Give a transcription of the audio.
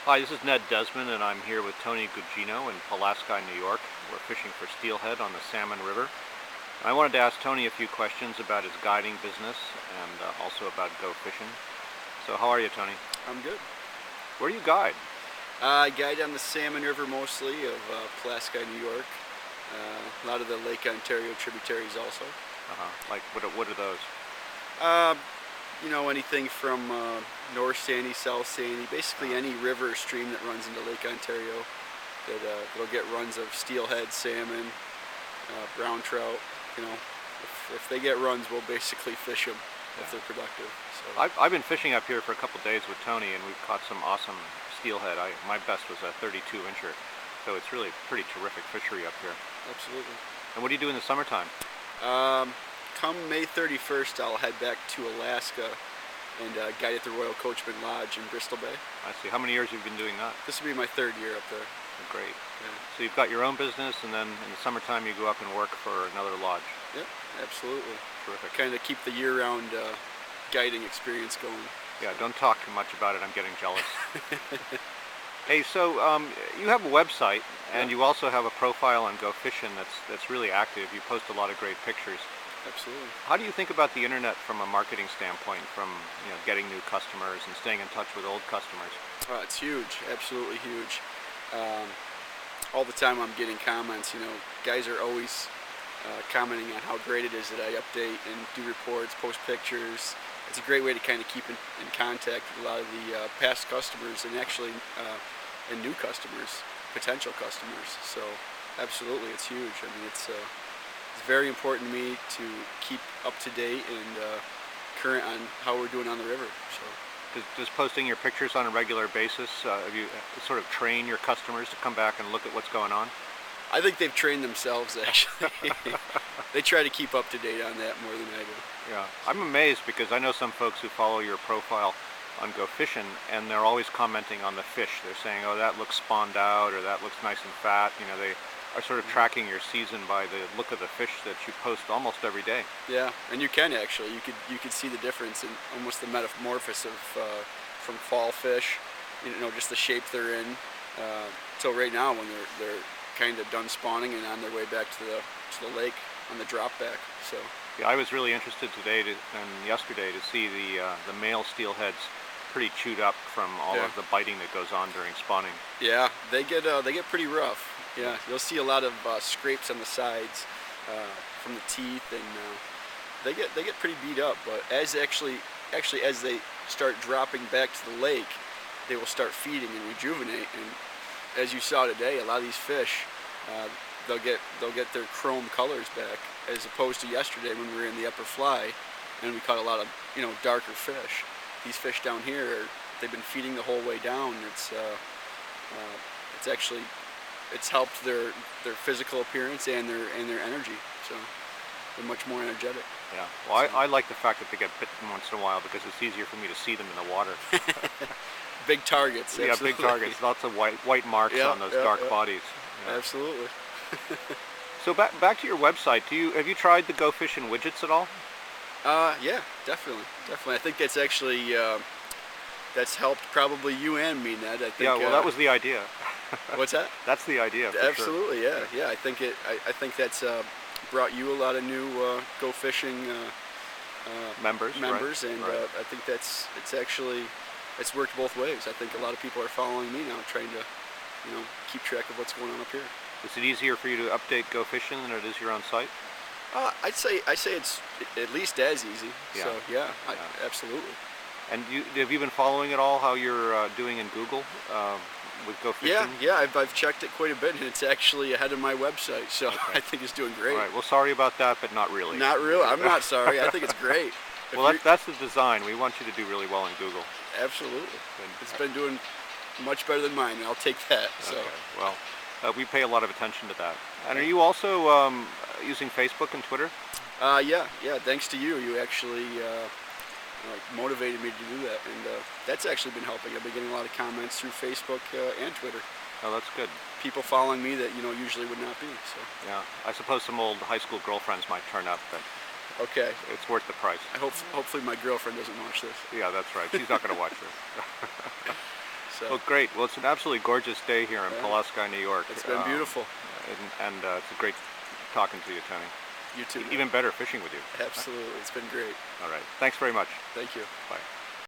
Hi, this is Ned Desmond, and I'm here with Tony Gugino in Pulaski, New York. We're fishing for steelhead on the Salmon River. And I wanted to ask Tony a few questions about his guiding business and also about GoFISHn. So how are you, Tony? I'm good. Where do you guide? I guide on the Salmon River mostly of Pulaski, New York. A lot of the Lake Ontario tributaries also. Like, what are those? Uh, anything from North Sandy, South Sandy, basically any river or stream that runs into Lake Ontario that'll get runs of steelhead, salmon, brown trout. If they get runs, we'll basically fish them if they're productive. So. I've been fishing up here for a couple days with Tony, and we've caught some awesome steelhead. My best was a 32-incher, so it's really a pretty terrific fishery up here. Absolutely. And what do you do in the summertime? Come May 31st, I'll head back to Alaska and guide at the Royal Coachman Lodge in Bristol Bay. I see. How many years have you been doing that? This will be my third year up there. Great. Yeah. So you've got your own business, and then in the summertime you go up and work for another lodge. Yep, absolutely. Terrific. Kind of keep the year-round guiding experience going. Yeah, don't talk too much about it. I'm getting jealous. Hey, so you have a website, and you also have a profile on GoFISHn that's really active. You post a lot of great pictures. Absolutely. How do you think about the internet from a marketing standpoint, from getting new customers and staying in touch with old customers? It's huge, absolutely huge. All the time I'm getting comments. Guys are always commenting on how great it is that I update and do reports, post pictures. It's a great way to kind of keep in contact with a lot of the past customers and actually and new customers, potential customers. So absolutely, it's huge. I mean, it's very important to me to keep up to date and current on how we're doing on the river. So. Does posting your pictures on a regular basis, have you sort of train your customers to come back and look at what's going on? I think they've trained themselves, actually. They try to keep up to date on that more than I do. Yeah, I'm amazed because I know some folks who follow your profile on GoFISHn, and they're always commenting on the fish. They're saying, oh, that looks spawned out, or that looks nice and fat. They are sort of tracking your season by the look of the fish that you post almost every day. Yeah, and you can actually. You could see the difference in almost the metamorphosis of from fall fish, just the shape they're in, till right now when they're kind of done spawning and on their way back to the lake on the drop back. So. Yeah, I was really interested today and yesterday to see the male steelheads pretty chewed up from all of the biting that goes on during spawning. Yeah, they get pretty rough. Yeah, you'll see a lot of scrapes on the sides from the teeth, and they get pretty beat up. But as they start dropping back to the lake, they will start feeding and rejuvenate. And as you saw today, a lot of these fish, they'll get their chrome colors back, as opposed to yesterday when we were in the upper fly and we caught a lot of darker fish. These fish down here, they've been feeding the whole way down. It's helped their physical appearance and their energy. So they're much more energetic. Yeah. Well, I like the fact that they get bitten once in a while because it's easier for me to see them in the water. Big targets. Yeah, absolutely. big targets. Lots of white marks on those dark bodies. Yeah. Absolutely. So back to your website. Have you tried the GoFISHn widgets at all? Yeah, definitely. I think that's actually that's helped probably you and me, Ned. I think. Yeah. Well, that was the idea. What's that? That's the idea. Absolutely. Sure. Yeah. I think that's brought you a lot of new GoFISHn members, right. And I think it's worked both ways. I think a lot of people are following me now, trying to keep track of what's going on up here. Is it easier for you to update GoFISHn than it is your own site? I'd say it's at least as easy. Yeah. So absolutely. And have you been following at all how you're doing in Google with GoFISHn? Yeah. I've checked it quite a bit, and it's actually ahead of my website. So I think it's doing great. All right. Well, sorry about that, but not really. Not really. I'm not sorry. I think it's great. Well, that's the design. We want you to do really well in Google. Absolutely. It's been doing much better than mine, and I'll take that. So. Okay. Well. We pay a lot of attention to that. And are you also using Facebook and Twitter? Yeah. Thanks to you. You actually motivated me to do that, and that's actually been helping. I've been getting a lot of comments through Facebook and Twitter. Oh, that's good. People following me that usually would not be. So. Yeah. I suppose some old high school girlfriends might turn up, but okay. It's worth the price. Hopefully my girlfriend doesn't watch this. Yeah, that's right. She's not going to watch this. So Well, great. Well, it's an absolutely gorgeous day here in yeah, Pulaski, New York. it's been beautiful. And it's a great talking to you, Tony. You too. Even better fishing with you. Absolutely, it's been great. All right. Thanks very much. Thank you. Bye.